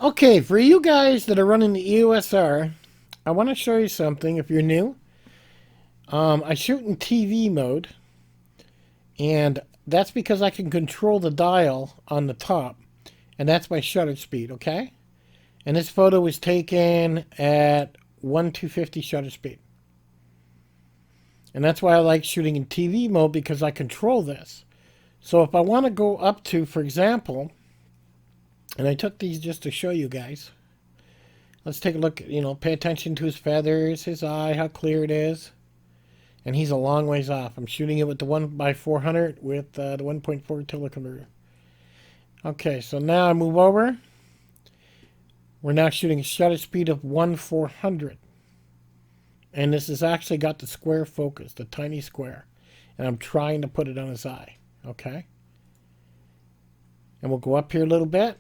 Okay, for you guys that are running the EOS R, I want to show you something if you're new. I shoot in TV mode, and that's because I can control the dial on the top, and that's my shutter speed, okay? And this photo was taken at 1/250 shutter speed. And that's why I like shooting in TV mode because I control this. So if I want to go up to, for example, and I took these just to show you guys. Let's take a look, pay attention to his feathers, his eye, how clear it is. And he's a long ways off. I'm shooting it with the 1x400 with the 1.4 teleconverter. Okay, so now I move over. We're now shooting a shutter speed of 1/400. And this has actually got the square focus, the tiny square. And I'm trying to put it on his eye. Okay? And we'll go up here a little bit.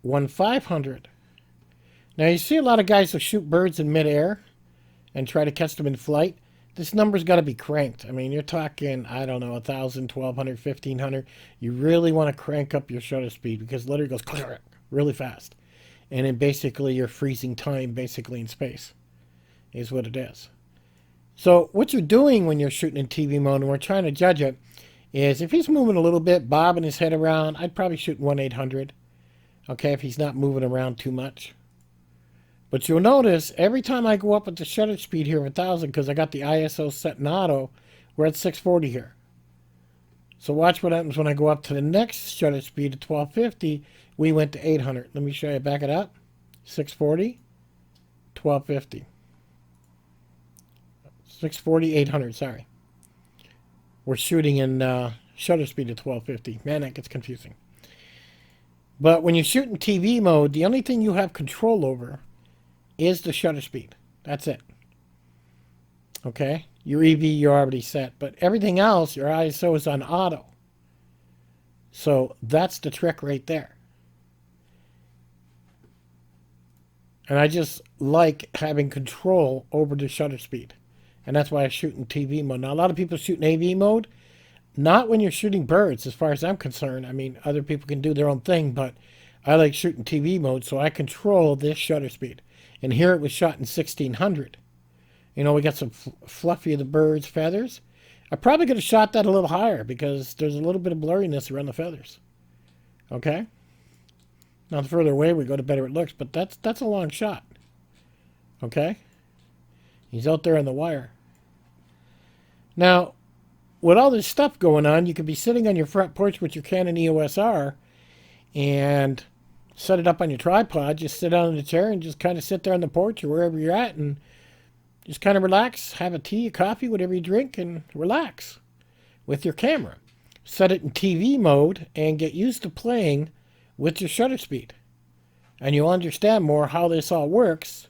1/500. Now you see a lot of guys will shoot birds in midair and try to catch them in flight. This number's got to be cranked. I mean, you're talking, I don't know, 1,000, 1,200, 1,500. You really want to crank up your shutter speed because it literally goes really fast. And then basically you're freezing time basically in space is what it is. So what you're doing when you're shooting in TV mode and we're trying to judge it is if he's moving a little bit, bobbing his head around, I'd probably shoot 1/800. Okay, if he's not moving around too much. But you'll notice every time I go up at the shutter speed here of 1,000, because I got the ISO set in auto, we're at 640 here. So watch what happens when I go up to the next shutter speed of 1250. We went to 800. Let me show you. Back it up. 640, 1250. 640, 800. Sorry. We're shooting in shutter speed of 1250. Man, that gets confusing. But when you shoot in TV mode, the only thing you have control over is the shutter speed. That's it. Okay? Your EV, you're already set. But everything else, your ISO is on auto. So that's the trick right there. And I just like having control over the shutter speed. And that's why I shoot in TV mode. Now, a lot of people shoot in AV mode. Not when you're shooting birds, as far as I'm concerned. I mean, other people can do their own thing, but I like shooting TV mode, so I control this shutter speed. And here it was shot in 1600. We got some fluffy of the bird's feathers. I probably could have shot that a little higher because there's a little bit of blurriness around the feathers. Okay? Now, the further away we go, the better it looks, but that's a long shot. Okay? He's out there on the wire. Now, with all this stuff going on, you could be sitting on your front porch with your Canon EOS R and set it up on your tripod. Just sit down in the chair and just kind of sit there on the porch or wherever you're at and just kind of relax, have a tea, a coffee, whatever you drink, and relax with your camera. Set it in TV mode and get used to playing with your shutter speed. And you'll understand more how this all works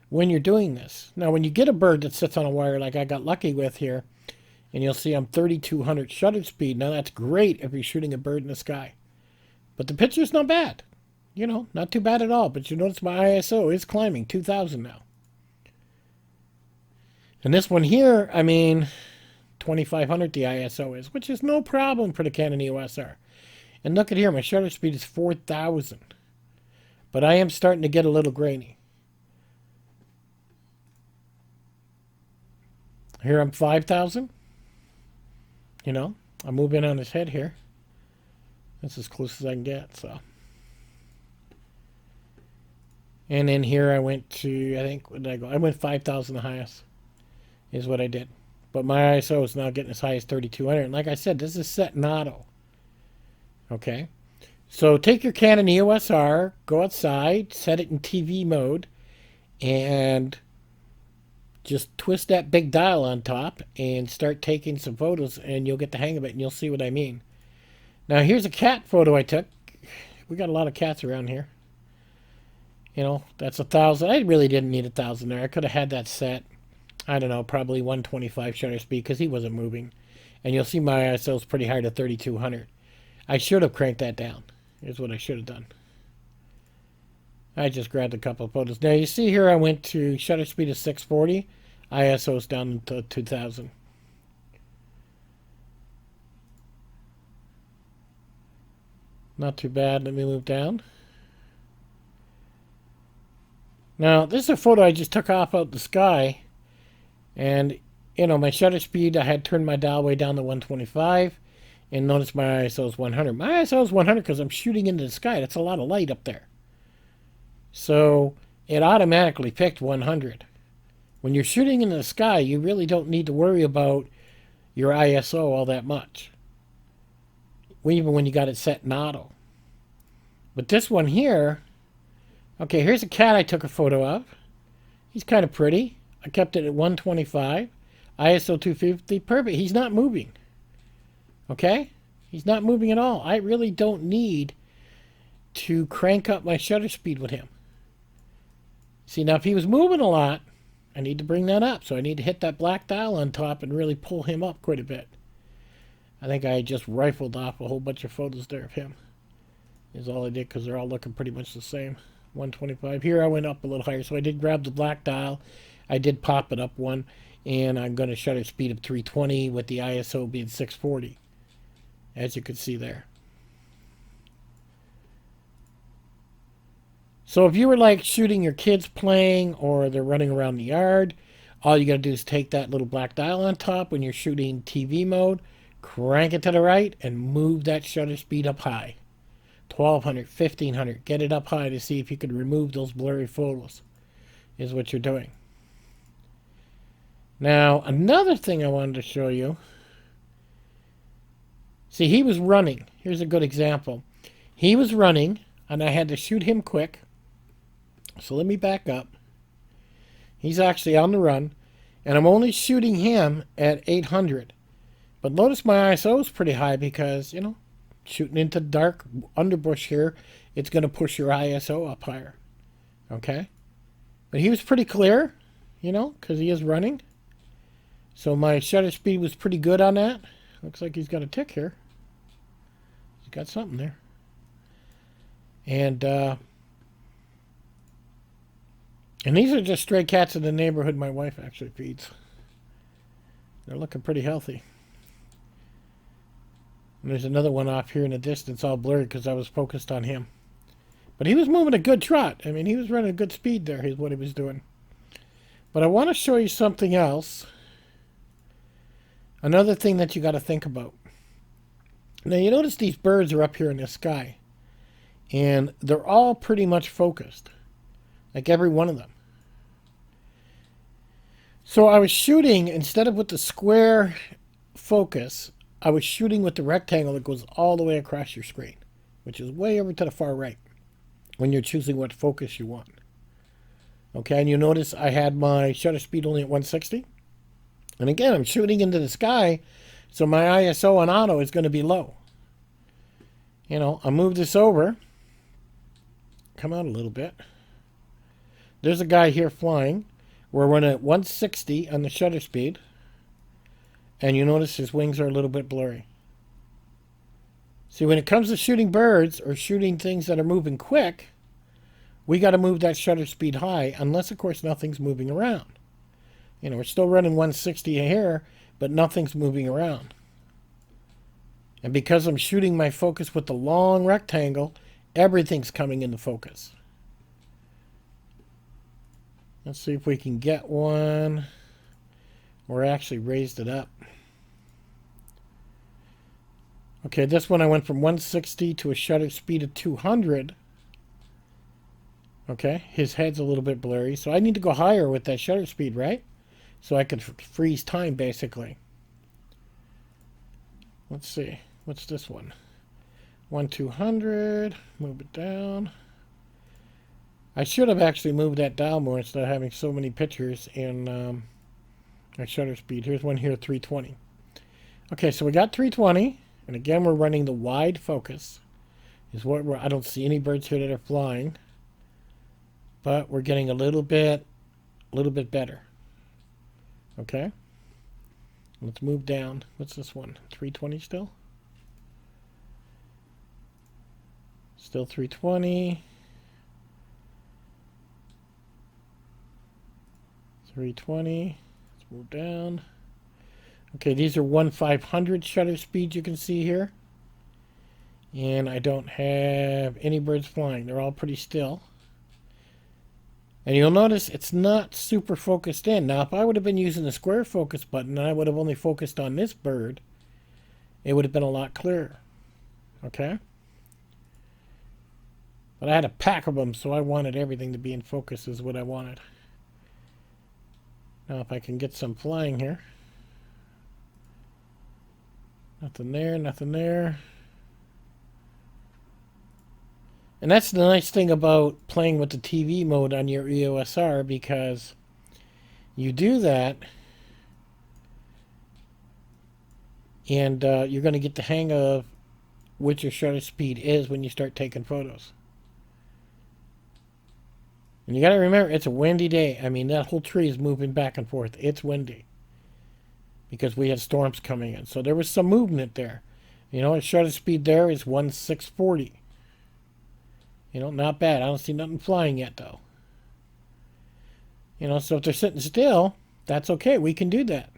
when you're doing this. Now, when you get a bird that sits on a wire like I got lucky with here, and you'll see I'm 3,200 shutter speed. Now, that's great if you're shooting a bird in the sky. But the picture's not bad. Not too bad at all. But you notice my ISO is climbing 2,000 now. And this one here, I mean, 2,500 the ISO is, which is no problem for the Canon EOS R. And look at here, my shutter speed is 4,000. But I am starting to get a little grainy. Here I'm 5,000. I move in on his head here. That's as close as I can get, so. And then here I went to, I think, what did I go? I went 5,000 the highest, is what I did. But my ISO is now getting as high as 3,200. And like I said, this is set in auto. Okay? So take your Canon EOS R, go outside, set it in TV mode, and just twist that big dial on top and start taking some photos and you'll get the hang of it and you'll see what I mean. Now here's a cat photo I took. We got a lot of cats around here. That's 1,000. I really didn't need 1,000 there. I could have had that set, I don't know, probably 125 shutter speed because he wasn't moving. And you'll see my ISO is pretty high to 3,200. I should have cranked that down, is what I should have done. I just grabbed a couple of photos. Now you see here I went to shutter speed of 640. ISO's down to 2,000. Not too bad. Let me move down. Now, this is a photo I just took off out the sky. And, you know, my shutter speed, I had turned my dial way down to 125. And notice my ISO is 100. My ISO is 100 because I'm shooting into the sky. That's a lot of light up there. So it automatically picked 100. When you're shooting into the sky, you really don't need to worry about your ISO all that much, even when you got it set in auto. But this one here, okay, here's a cat I took a photo of. He's kind of pretty. I kept it at 125, ISO 250, perfect. He's not moving. Okay? He's not moving at all. I really don't need to crank up my shutter speed with him. See, now if he was moving a lot, I need to bring that up. So I need to hit that black dial on top and really pull him up quite a bit. I think I just rifled off a whole bunch of photos there of him. Is all I did because they're all looking pretty much the same. 125. Here I went up a little higher. So I did grab the black dial. I did pop it up one. And I'm going to shutter speed of 320 with the ISO being 640. As you can see there. So if you were like shooting your kids playing or they're running around the yard, all you got to do is take that little black dial on top when you're shooting TV mode, crank it to the right, and move that shutter speed up high. 1200, 1500. Get it up high to see if you can remove those blurry photos is what you're doing. Now, another thing I wanted to show you. See, he was running. Here's a good example. He was running, and I had to shoot him quick. So let me back up. He's actually on the run, and I'm only shooting him at 800. But notice my ISO is pretty high because, you know, shooting into dark underbush here, it's going to push your ISO up higher. Okay? But he was pretty clear, you know, because he is running. So my shutter speed was pretty good on that. Looks like he's got a tick here. He's got something there. And these are just stray cats in the neighborhood my wife actually feeds. They're looking pretty healthy. And there's another one off here in the distance, all blurry because I was focused on him. But he was moving a good trot. I mean, he was running a good speed there, is what he was doing. But I want to show you something else. Another thing that you got to think about. Now, you notice these birds are up here in the sky. And they're all pretty much focused. Like every one of them. So I was shooting, instead of with the square focus, I was shooting with the rectangle that goes all the way across your screen, which is way over to the far right when you're choosing what focus you want. Okay, and you notice I had my shutter speed only at 160. And again, I'm shooting into the sky, so my ISO on auto is going to be low. You know, I'll move this over. Come out a little bit. There's a guy here flying. We're running at 160 on the shutter speed. And you notice his wings are a little bit blurry. See, when it comes to shooting birds or shooting things that are moving quick, we got to move that shutter speed high, unless, of course, nothing's moving around. You know, we're still running 160 here, but nothing's moving around. And because I'm shooting my focus with the long rectangle, everything's coming into focus. Let's see if we can get one. Or actually raised it up. Okay, this one I went from 160 to a shutter speed of 200. Okay, his head's a little bit blurry, so I need to go higher with that shutter speed, right? So I could freeze time, basically. Let's see. What's this one? 200. Move it down. I should have actually moved that down more instead of having so many pictures in my shutter speed. Here's one here, 320. Okay, so we got 320. And again, we're running the wide focus. Is what I don't see any birds here that are flying. But we're getting a little bit better. Okay. Let's move down. What's this one? 320 still? Still 320. 320. Let's move down. Okay, these are 1/500 shutter speeds you can see here. And I don't have any birds flying. They're all pretty still. And you'll notice it's not super focused in. Now, if I would have been using the square focus button and I would have only focused on this bird, it would have been a lot clearer. Okay? But I had a pack of them, so I wanted everything to be in focus is what I wanted. Now, if I can get some flying here. Nothing there, nothing there. And that's the nice thing about playing with the TV mode on your EOS R, because you do that and you're going to get the hang of what your shutter speed is when you start taking photos. And you got to remember, it's a windy day. I mean, that whole tree is moving back and forth. It's windy because we had storms coming in. So there was some movement there. You know, the shutter speed there is 1/640. You know, not bad. I don't see nothing flying yet, though. You know, so if they're sitting still, that's okay. We can do that.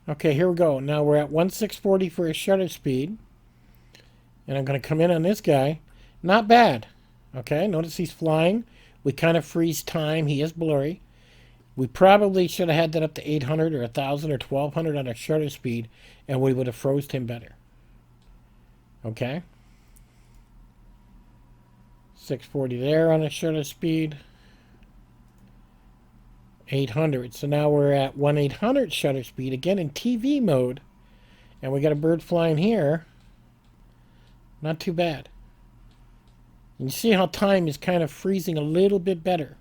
Okay, here we go. Now we're at 1/640 for his shutter speed. And I'm going to come in on this guy. Not bad. Okay, notice he's flying. We kind of freeze time. He is blurry. We probably should have had that up to 800 or 1,000 or 1,200 on our shutter speed, and we would have froze him better. Okay. 640 there on the shutter speed. 800. So now we're at 1/800 shutter speed, again in TV mode. And we got a bird flying here. Not too bad. And you see how time is kind of freezing a little bit better.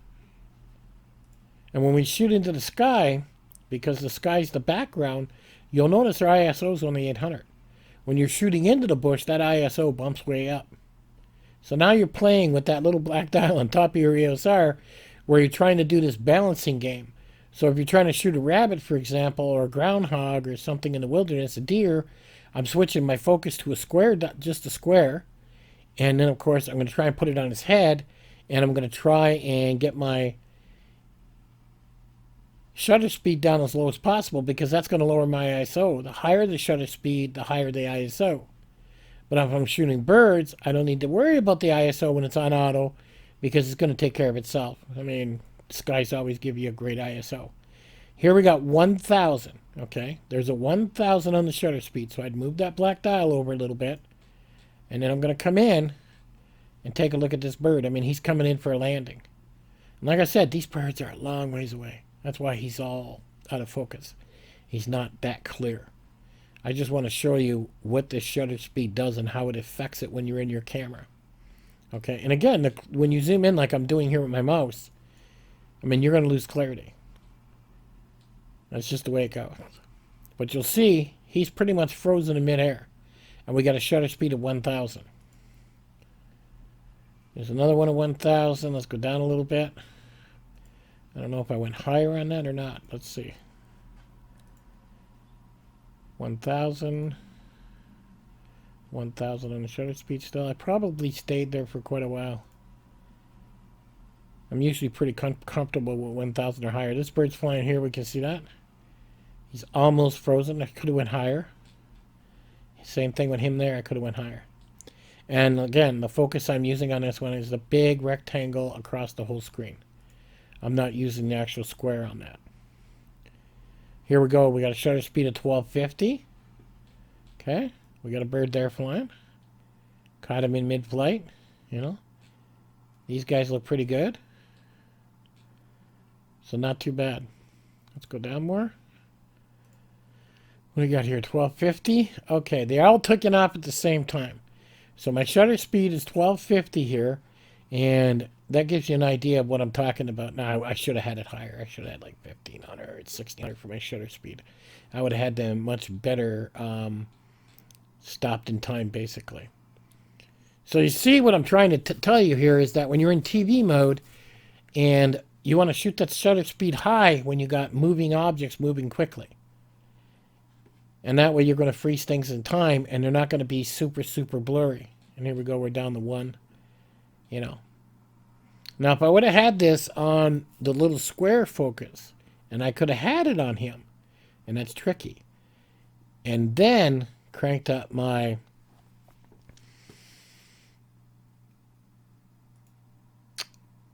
And when we shoot into the sky, because the sky's the background, you'll notice our ISO is only 800. When you're shooting into the bush, that ISO bumps way up. So now you're playing with that little black dial on top of your EOS R, where you're trying to do this balancing game. So if you're trying to shoot a rabbit, for example, or a groundhog or something in the wilderness, a deer, I'm switching my focus to a square, just a square. And then, of course, I'm going to try and put it on his head, and I'm going to try and get my shutter speed down as low as possible, because that's going to lower my ISO. The higher the shutter speed, the higher the ISO. But if I'm shooting birds, I don't need to worry about the ISO when it's on auto, because it's going to take care of itself. I mean, skies always give you a great ISO. Here we got 1,000. Okay, there's a 1,000 on the shutter speed, so I'd move that black dial over a little bit. And then I'm going to come in and take a look at this bird. I mean, he's coming in for a landing. And like I said, these birds are a long ways away. That's why he's all out of focus. He's not that clear. I just want to show you what this shutter speed does and how it affects it when you're in your camera. Okay, and again, when you zoom in like I'm doing here with my mouse, I mean, you're going to lose clarity. That's just the way it goes. But you'll see, he's pretty much frozen in midair. And we got a shutter speed of 1,000. There's another one of 1,000. Let's go down a little bit. I don't know if I went higher on that or not. Let's see. 1,000. 1,000 on the shutter speed still. I probably stayed there for quite a while. I'm usually pretty comfortable with 1,000 or higher. This bird's flying here. We can see that. He's almost frozen. I could have went higher. Same thing with him there. I could have went higher. And again, the focus I'm using on this one is the big rectangle across the whole screen. I'm not using the actual square on that. Here we go. We got a shutter speed of 1250. Okay. We got a bird there flying. Caught him in mid-flight. You know. These guys look pretty good. So not too bad. Let's go down more. What do we got here? 1250. Okay, they all taken off at the same time. So my shutter speed is 1250 here, and that gives you an idea of what I'm talking about. Now, I should have had it higher. I should have had like 1,500 or 1,600 for my shutter speed. I would have had them much better stopped in time, basically. So you see what I'm trying to tell you here is that when you're in TV mode and you want to shoot that shutter speed high when you got moving objects moving quickly. And that way you're going to freeze things in time, and they're not going to be super, super blurry. And here we go. We're down to 1. You know. Now, if I would have had this on the little square focus, and I could have had it on him, and that's tricky, and then cranked up my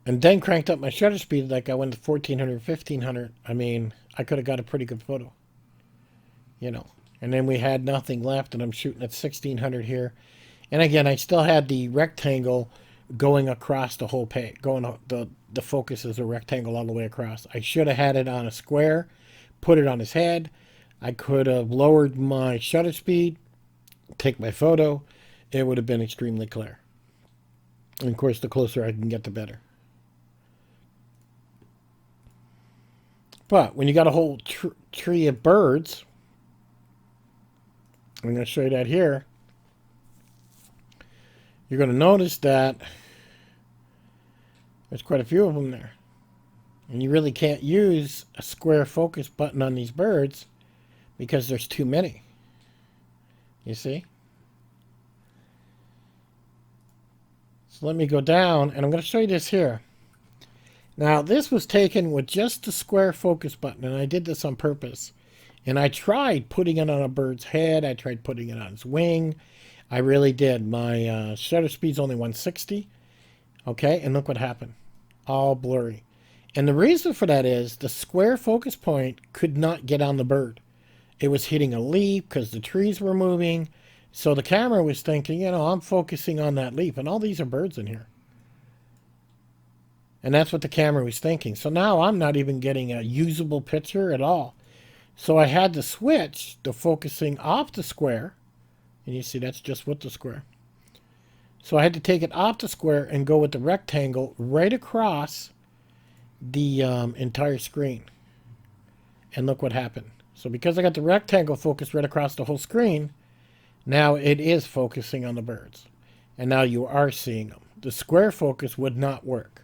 and then cranked up my shutter speed, like I went to 1400, 1500. I mean, I could have got a pretty good photo, you know. And then we had nothing left, and I'm shooting at 1600 here. And again, I still had the rectangle going across the whole page, the focus is a rectangle all the way across. I should have had it on a square, put it on his head. I could have lowered my shutter speed, take my photo. It would have been extremely clear. And of course, the closer I can get, the better. But when you got a whole tree of birds, I'm going to show you that here. You're going to notice that there's quite a few of them there. And you really can't use a square focus button on these birds because there's too many. You see? So let me go down, and I'm going to show you this here. Now, this was taken with just the square focus button, and I did this on purpose. And I tried putting it on a bird's head. I tried putting it on his wing. I really did. My shutter speed's only 160. Okay, and look what happened. All blurry. And the reason for that is the square focus point could not get on the bird. It was hitting a leaf because the trees were moving. So the camera was thinking, you know, I'm focusing on that leaf, and all these are birds in here. And that's what the camera was thinking. So now I'm not even getting a usable picture at all. So I had to switch to focusing off the square. And you see that's just with the square. So I had to take it off the square and go with the rectangle right across the entire screen. And look what happened. So because I got the rectangle focused right across the whole screen, now it is focusing on the birds. And now you are seeing them. The square focus would not work.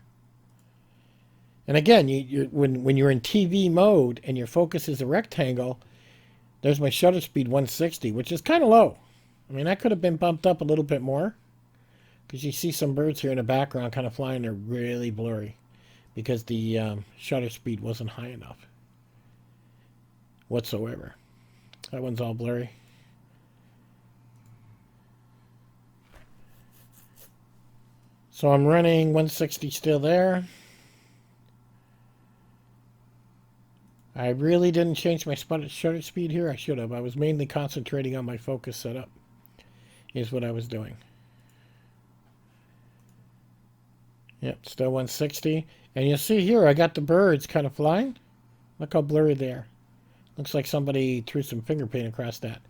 And again, when you're in TV mode and your focus is a rectangle, there's my shutter speed 160, which is kind of low. I mean, that could have been bumped up a little bit more because you see some birds here in the background kind of flying. They're really blurry because the shutter speed wasn't high enough whatsoever. That one's all blurry. So I'm running 160 still there. I really didn't change my shutter speed here. I should have. I was mainly concentrating on my focus setup, is what I was doing. Yep, still 160. And you'll see here, I got the birds kind of flying. Look how blurry they are. Looks like somebody threw some finger paint across that.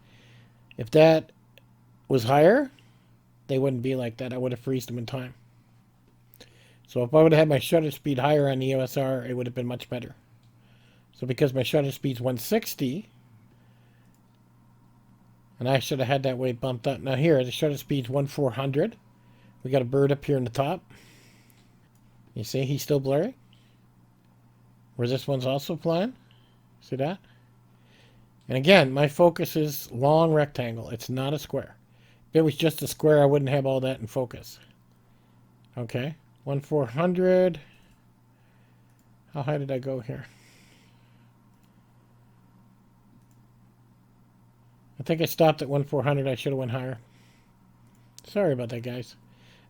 If that was higher, they wouldn't be like that. I would have freezed them in time. So if I would have had my shutter speed higher on the EOS R, it would have been much better. So because my shutter speed's 160, and I should have had that way bumped up. Now here, the shutter speed's 1400. We got a bird up here in the top. You see, he's still blurry. Where this one's also flying. See that? And again, my focus is long rectangle. It's not a square. If it was just a square, I wouldn't have all that in focus. Okay, 1400. How high did I go here? I think I stopped at 1400. I should have went higher. Sorry about that, guys.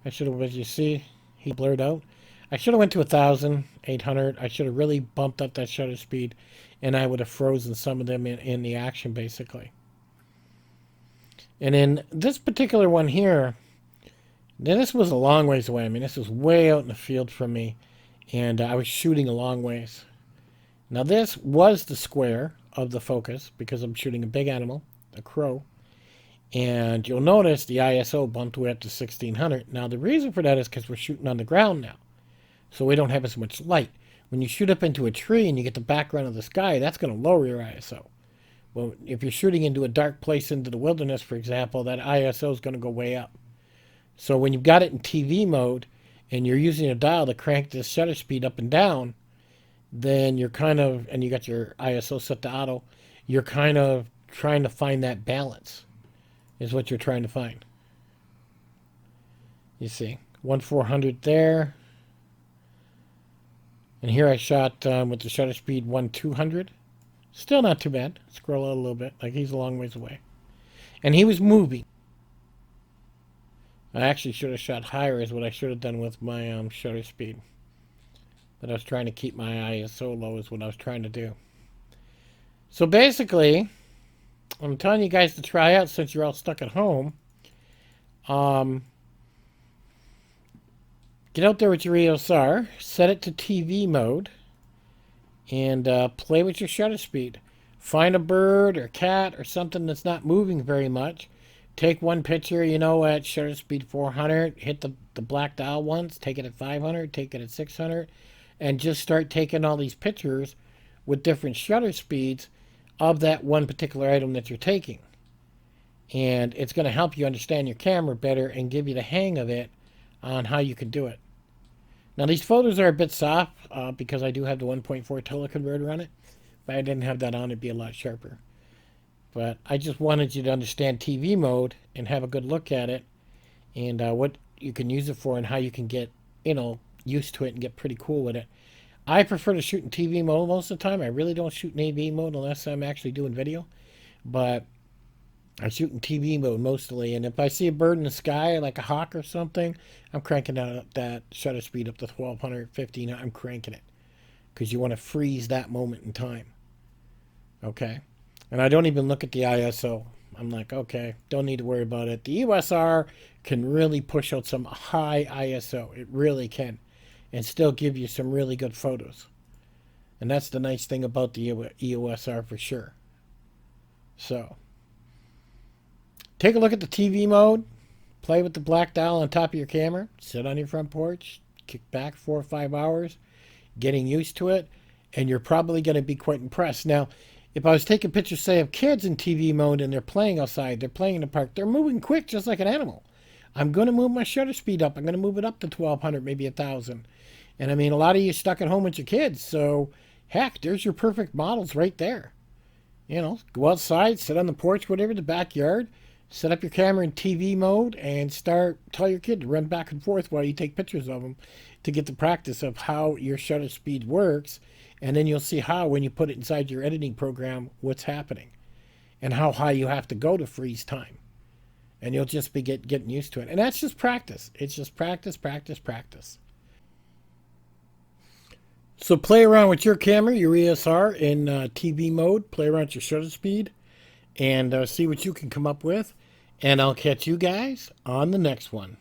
I should have, as you see, he blurred out. I should have went to 1800. I should have really bumped up that shutter speed, and I would have frozen some of them in the action, basically. And in this particular one here, this was a long ways away. I mean, this was way out in the field from me, and I was shooting a long ways. Now, this was the square of the focus because I'm shooting a big animal, a crow. And you'll notice the ISO bumped way up to 1600. Now, the reason for that is because we're shooting on the ground now. So we don't have as much light. When you shoot up into a tree and you get the background of the sky, that's going to lower your ISO. Well, if you're shooting into a dark place into the wilderness, for example, that ISO is going to go way up. So when you've got it in TV mode and you're using a dial to crank the shutter speed up and down, then you're kind of, and you got your ISO set to auto, you're kind of trying to find that balance is what you're trying to find. You see, 1400 there. And here I shot with the shutter speed 1200. Still not too bad. Scroll out a little bit, like he's a long ways away. And he was moving. I actually should have shot higher is what I should have done with my shutter speed. But I was trying to keep my ISO low is what I was trying to do. So basically, I'm telling you guys to try out since you're all stuck at home. Get out there with your EOS R, set it to TV mode, and play with your shutter speed. Find a bird or cat or something that's not moving very much. Take one picture, at shutter speed 400. Hit the black dial once. Take it at 500. Take it at 600. And just start taking all these pictures with different shutter speeds of that one particular item that you're taking. And it's going to help you understand your camera better and give you the hang of it on how you can do it. Now, these photos are a bit soft because I do have the 1.4 teleconverter on it. If I didn't have that on, it'd be a lot sharper. But I just wanted you to understand TV mode and have a good look at it and what you can use it for and how you can get, used to it and get pretty cool with it. I prefer to shoot in TV mode most of the time. I really don't shoot in AV mode unless I'm actually doing video. But I shoot in TV mode mostly. And if I see a bird in the sky, like a hawk or something, I'm cranking out that shutter speed up to 1200, 15. I'm cranking it because you want to freeze that moment in time. Okay? And I don't even look at the ISO. I'm like, okay, don't need to worry about it. The EOS R can really push out some high ISO. It really can. And still give you some really good photos. And that's the nice thing about the EOS R for sure. So, take a look at the TV mode. Play with the black dial on top of your camera. Sit on your front porch. Kick back 4 or 5 hours. Getting used to it. And you're probably going to be quite impressed. Now, if I was taking pictures, say, of kids in TV mode and they're playing outside, they're playing in the park, they're moving quick just like an animal. I'm going to move my shutter speed up. I'm going to move it up to 1200, maybe 1000. And I mean, a lot of you stuck at home with your kids. So, heck, there's your perfect models right there. Go outside, sit on the porch, whatever, the backyard. Set up your camera in TV mode and tell your kid to run back and forth while you take pictures of them to get the practice of how your shutter speed works. And then you'll see how, when you put it inside your editing program, what's happening and how high you have to go to freeze time. And you'll just be getting used to it. And that's just practice. It's just practice, practice, practice. So play around with your camera, your EOS R in TV mode. Play around with your shutter speed and see what you can come up with. And I'll catch you guys on the next one.